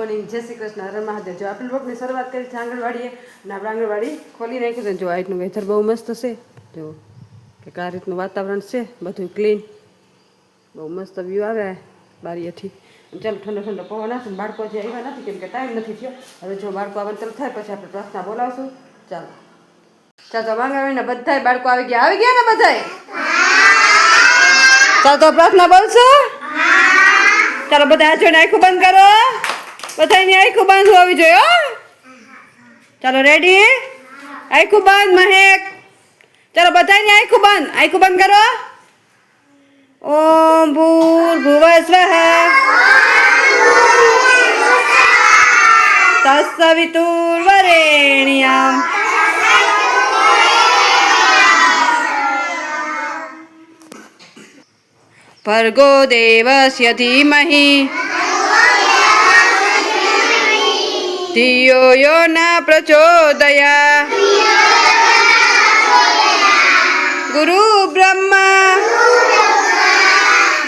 Morning, જય શ્રી કૃષ્ણ, હર મહાદેવ। જો આપણે બ્લોગની શરૂઆત કરી છે આંગણવાડીએ, અને આપણે આંગણવાડી ખોલી નાખ્યું છે। જો આ રીતનું વેધર બહુ મસ્ત છે, જો કે આ રીતનું વાતાવરણ છે, બધું ક્લીન, બહુ મસ્ત વ્યૂ આવે બારીએથી। ચાલો ઠંડો ઠંડો પવન આવશે। બાળકો જે આવ્યા નથી કેમ કે ટાઈમ નથી થયો। હવે જો બાળકો આવવાનું ચાલુ થાય પછી આપણે પ્રાર્થના બોલાવશું। ચાલો ચાલો આંગણવાડીના બધાય બાળકો આવી ગયા ને બધાય? ચાલો તો પ્રાર્થના બોલશો? ચાલો બધા જોઈને આંખો બંધ કરો, બધાની આંખો બંધ હોવી જોઈએ। ચાલો રેડી, આંખો બંધ મહેક, ચાલો બધાની આંખો બંધ કરો। ઓમ ભૂર્ભુવઃ સ્વઃ તત્સવિતુર્વરેણ્યં ભર્ગો દેવસ્ય ધીમહિ ધિયો યો ન પ્રચોદયાत्। ગુરુ બ્રહ્મા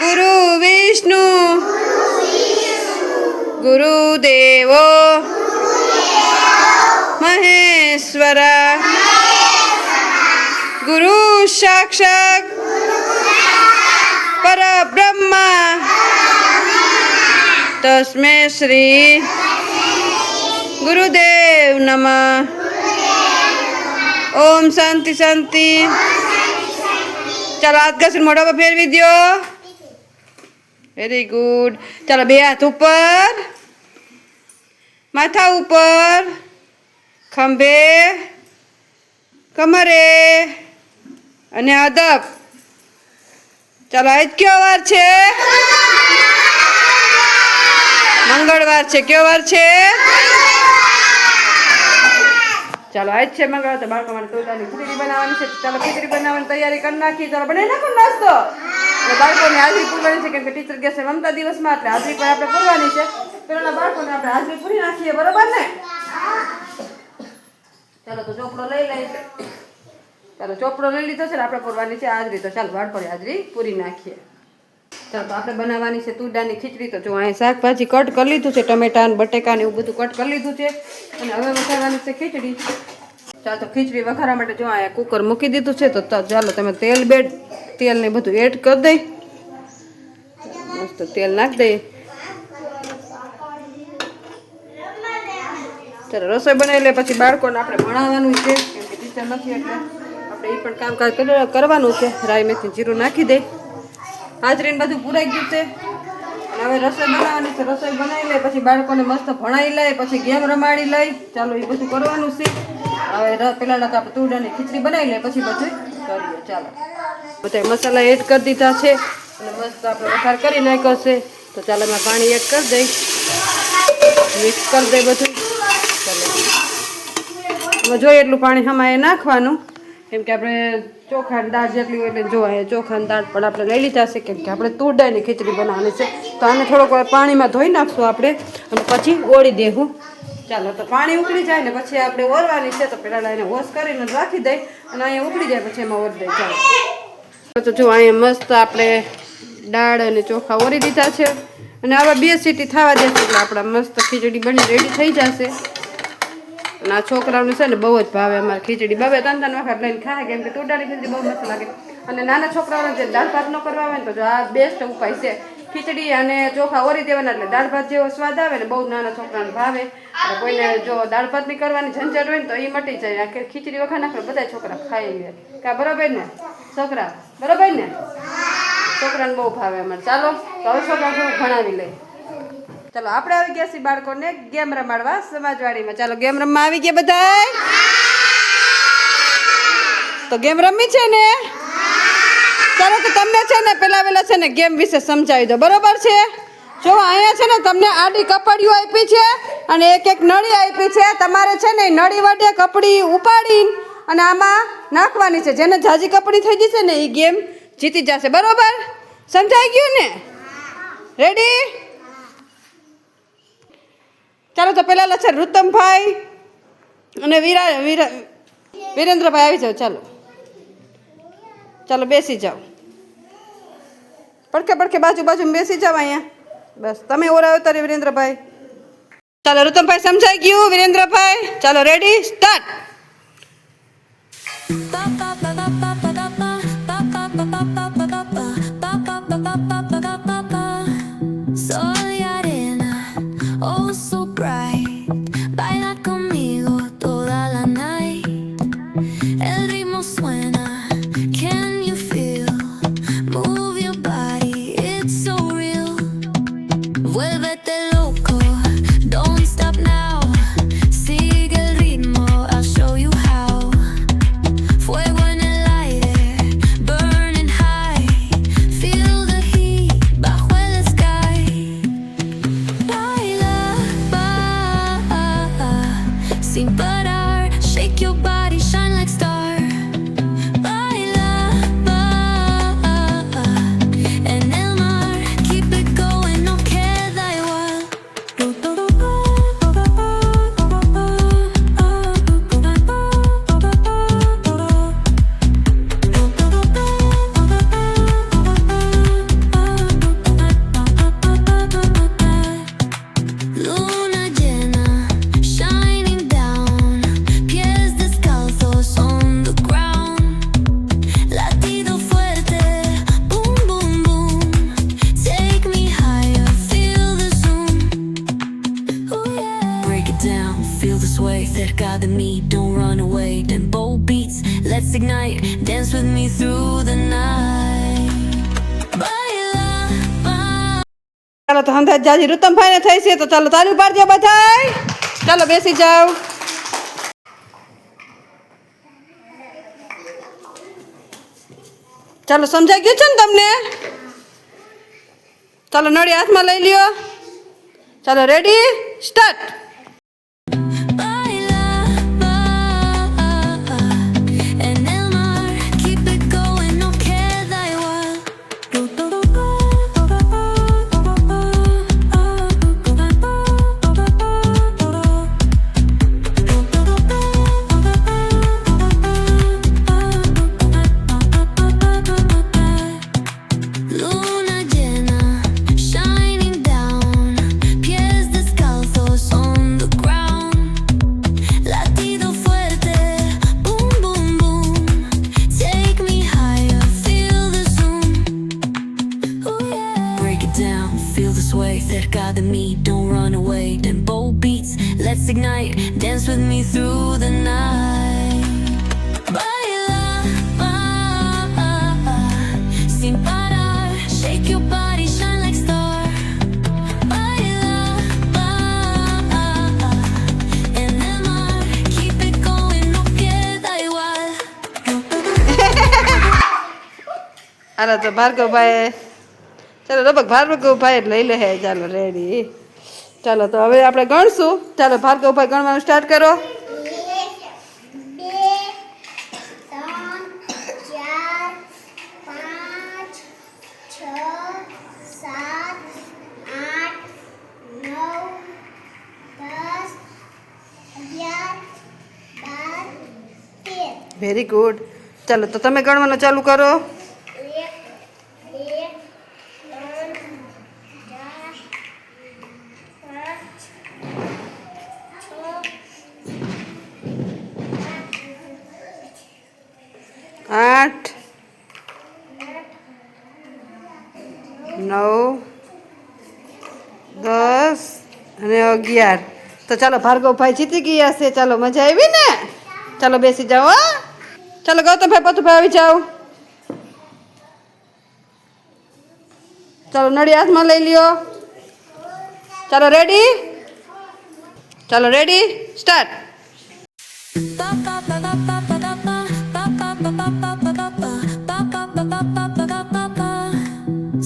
ગુરુ વિષ્ણુ ગુરુદેવો મહેશ્વર ગુરુ સાક્ષાત પરબ્રહ્મા તસ્મૈ શ્રી ગુરુદેવ નમઃ। ઓમ શાંતિ શાંતિ। ચાલો હાથ ઘસીને મોઢા પર ફેરવી દો। Very good. ચાલો બે હાથ ઉપર, માથા ઉપર, ખંભે, કમરે અને અદબ। ચાલો આજ કયો વાર છે? મંગળવાર છે। કયો વાર છે? ચાલો આજ છે મંગળવાર, તો બાળકો માટે તોતાની ખીચડી બનાવવાની છે। ચાલો ખીચડી બનાવવાની તૈયારી કરી નાખી। ચાલો બનાવી નાખો નાસ્તો। બાળકોને હાજરી પૂરવાની છે કેમ કે ટીચર કહે છે મમતા દિવસમાં, એટલે હાજરી પણ આપણે પૂરવાની છે। પેલા બાળકોને આપણે હાજરી પૂરી નાખીએ, બરોબર ને? ચાલો તો ચોપડો લઈ લઈએ। ચાલો ચોપડો લઈ લીધો છે ને, આપણે પૂરવાની છે હાજરી। તો ચાલો બાળકોની હાજરી પૂરી નાખીએ। ચાલો તો આપણે બનાવવાની છે તુરદાળની ખીચડી। તો જો અહીં શાકભાજી કટ કરી લીધું છે, ટમેટા ને બટેકા ને એવું બધું કટ કરી લીધું છે, અને હવે વઘારવાની છે ખીચડી। ચાલો તો ખીચડી વઘારવા માટે જો અહીંયા કુકર મૂકી દીધું છે। તો ચાલો તમે તેલ ને બધું એડ કરી દઈ, મસ્ત તેલ નાખી દઈએ। ચાલો રસોઈ બનાવી લે, પછી બાળકોને આપણે ભણાવવાનું છે કેમ કે ટીચર નથી, એટલે આપણે એ પણ કામકાજ કરવાનું છે। રાઈ મેથી જીરું નાખી દઈ, હાજરીને બધું પૂરાઈ ગયું છે। અને હવે રસોઈ બનાવવાની છે। રસોઈ બનાવી લે, પછી બાળકોને મસ્ત ભણાવી લે, પછી ગેમ રમાડી લઈ। ચાલો એ બધું કરવાનું છે। હવે પેલા તો આપણે તુરદાળની ખીચડી બનાવી લે, પછી બધું કરીએ। ચાલો બધા મસાલા એડ કરી દીધા છે, અને મસ્ત આપણે વઘાર કરી નાખ્યો છે। તો ચાલો એમાં પાણી એડ કરી દઈ, મિક્સ કરી દઈ બધું। ચાલો હવે જોઈએ એટલું પાણી આમાં એ નાખવાનું, કેમ કે આપણે ચોખાની દાળ જેટલી હોય એટલે જોવાય ચોખાની દાળ પણ આપણે લઈ લીધા છે, કેમ કે આપણે તુરદાળની ખીચડી બનાવવાની છે। તો આને થોડોક વાર પાણીમાં ધોઈ નાખશું આપણે, અને પછી ઓળી દેવું। ચાલો તો પાણી ઉકળી જાય ને પછી આપણે ઓરવાની છે। તો પહેલાં એને વોશ કરીને રાખી દઈ, અને અહીંયા ઉકળી જાય પછી એમાં ઓરી દઈ। ચાલો તો જો અહીંયા મસ્ત આપણે દાળ અને ચોખા ઓરી દીધા છે, અને આવા 2 સીટી થવા દેશે એટલે આપણા મસ્ત ખીચડી બની રેડી થઈ જશે। અને આ છોકરાઓને છે ને બહુ જ ભાવે અમારે ખીચડી, 2-2 3-3 વખત લઈને ખાય, કેમ કે તુરદાળની ખીચડી બહુ મસ્ત લાગે। અને નાના છોકરાઓને જે દાળ ભાત ન કરવા આવે ને, તો આ બેસ્ટ ઉપાય છે। ખીચડી અને ચોખા ઓરી દેવાના, એટલે દાળ ભાત જેવો સ્વાદ આવે ને, બહુ નાના છોકરાને ભાવે। અને કોઈને જો દાળ ભાત ની કરવાની ઝંઝટ હોય ને તો એ મટી જાય, આખી ખીચડી વખા નાખે બધા છોકરા ખાઈ લે। કા બરોબર ને છોકરા? બરોબર ને? છોકરાને બહુ ભાવે અમારે। ચાલો તો હવે છોકરા ભણાવી લઈ। ચાલો આપણે આવી ગયા છીએ બાળકોને ગેમ રમાડવા સમાજવાડીમાં। ચાલો ગેમ રમવા આવી ગયા બધાય? તો ગેમ રમી છે ને? ચાલો તો તમને છે ને પેલા છે ને ગેમ વિશે સમજાવી દો, બરોબર છે? જો અહીંયા છે ને તમને આડી કપડીઓ આપી છે, અને એક નળી આપી છે। તમારે છે ને નળી વડે કપડી ઉપાડી અને આમાં નાખવાની છે। જેને જાજી કપડી થઈ જશે ને એ ગેમ જીતી જશે, બરોબર? સમજાઈ ગયું ને? રેડી? ચાલો તો પેલા છે રુતમભાઈ અને વિરેન્દ્રભાઈ આવી જાઓ। ચાલો ચાલો બેસી જાઓ, પડખે બાજુ બેસી જાઓ અહીંયા। બસ તમે ઓરાવો તારે વિરેન્દ્રભાઈ। ચાલો ઋતમભાઈ સમજાઈ ગયું વિરેન્દ્રભાઈ ચાલો ready start Soy arena, oh so bright. Baila conmigo toda la night. El ritmo suena, can you feel? Move your body, it's so real. Vuélvete loco, don't stop now. Sigue el ritmo, I'll show you how. Fuego en el aire, burning high. Feel the heat bajo el sky. Baila, sin parar. Shake your body, shine like star. Baila, en el mar. Keep it going, no queda igual. Luna llena, shining down. Pies descalzos on the ground. Latido fuerte, boom, boom, boom. Take me higher, feel the zoom. Oh yeah. Break it down, feel the sway. Cerca de mí, don't run away. Tempo beats, let's ignite. Dance with me through the night. Baila, ચાલો તો હંધાજ જાજી ઋતમભાઈને થઈ છે તો ચાલો તાળી પાડજો બધાય ચાલો બેસી જાઓ ચાલો સમજાઈ ગયું છે ને તમને ચાલો નળી હાથમાં લઈ લ્યો ચાલો ready start baila, en el mar. Keep it going, no queda igual. Luna llena, shining down. Pies descalzos on the ground. Latido fuerte, boom, boom, boom. Take me higher, feel the zoom. Oh yeah. Break it down, feel the sway. Cerca de mí, don't run away. Tempo beats, let's ignite. Dance with me through the night. Baila, sin parar. Shake your body, shine like star. Baila, en el mar. Keep it going, no queda igual. હાલો તો ભાર્ગવભાઈ ચાલો લગભગ ભાર્ગવભાઈ જ લઈ લે હે ચાલો ready ચાલો તો હવે આપણે ગણશું ચાલો ભાર્ગવભાઈ ગણવાનું સ્ટાર્ટ કરો 1, 2, 3, 4, 5, 6, 7, 8, 9, 10, 11, 12, 13. વેરી ગુડ ચાલો તો તમે ગણવાનું ચાલુ કરો 1, 2, 3, 4, 5, 6, 8 9 10 અને 11 તો ચાલો ભાર્ગવભાઈ જીતી ગયા છે ચાલો મજા આવી ને ચાલો બેસી જાઓ હા ચાલો ગૌતમભાઈ પતુભાઈ આવી જાઓ ચાલો નળી હાથમાં લઈ લ્યો ચાલો ready start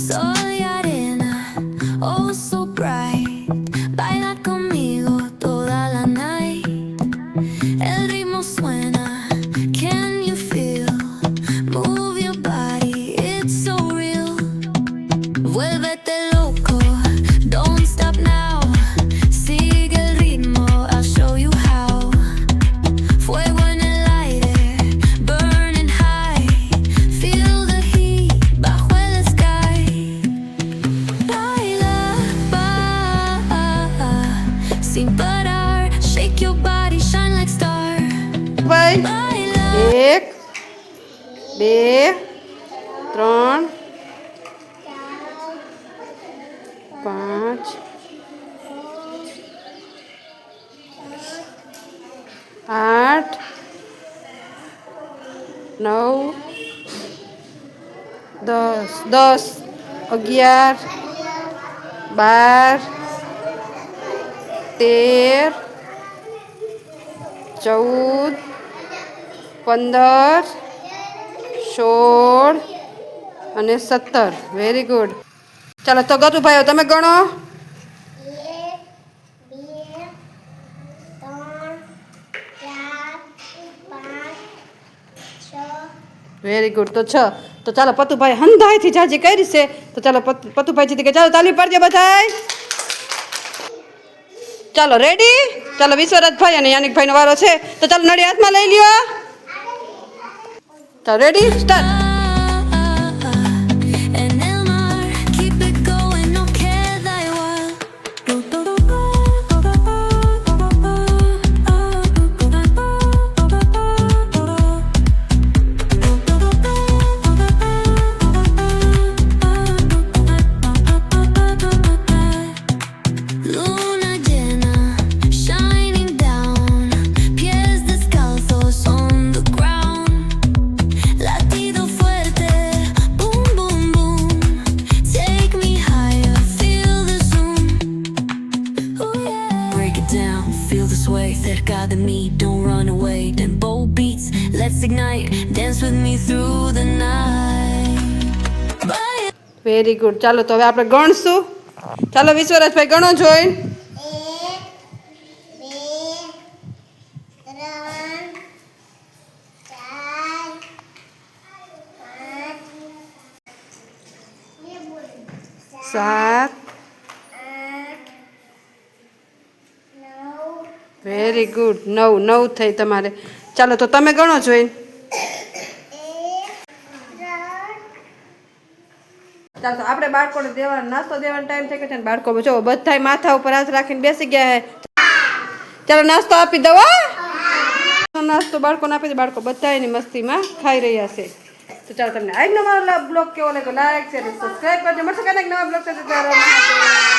Soy arena, oh so bright. Baila conmigo toda la night. El ritmo suena, can you feel? Move your body, it's so real. Vuélvete loco, don't stop now. Sigue el ritmo, I'll show you how. Fuego en el aire, burning high. Feel the heat 2 3 5 8 9 10 10 11 12 13 14 15 16 અને 17 very good ચાલો તો ગતું ભાઈઓ તમે ગણો 1 2 3 4 5 6 very good તો 6 તો ચાલો પતુભાઈ હંધાઈથી જાજી કરી છે તો ચાલો પતુભાઈ જીતી ગયા ચાલો તાલી પાડજો બધાય ચાલો રેડી ચાલો વિશ્વરાજભાઈ અને યાનિકભાઈનો વારો છે તો ચાલો નડી હાથમાં લઈ લ્યો ચાલો ready start En el mar, keep it going, no queda igual. Luna llena, shining down, pies descalzos on the ground. Latido fuerte, boom, boom, boom. Take me higher, feel the zoom. Oh yeah. Break it down, feel the sway. Cerca de mí, don't run away. Tempo beats, let's ignite. Dance with me through the night. Bye. Very good ચાલો તો હવે આપણે ગણશું ચાલો વિશ્વરાજભાઈ ગણો જોઈ 7 very good 9 થઈ તમારે ચાલો તો તમે ગણો જોઈ ચાલો તો આપણે બાળકોને નાસ્તો દેવાનો ટાઈમ થઈ ગયો છે ને બાળકો જો બધાય માથા ઉપર હાથ રાખીને બેસી ગયા છે ચાલો નાસ્તો આપી દો નાસ્તો બાળકોને આપી દો બાળકો બધા એની મસ્તીમાં ખાઈ રહ્યા છે તો ચાલો તમને આજનો મારો બ્લોગ કેવો લાગ્યો લાઈક શેર સબસ્ક્રાઈબ કરજો મળશે કાંઈક નવા બ્લોગ સાથે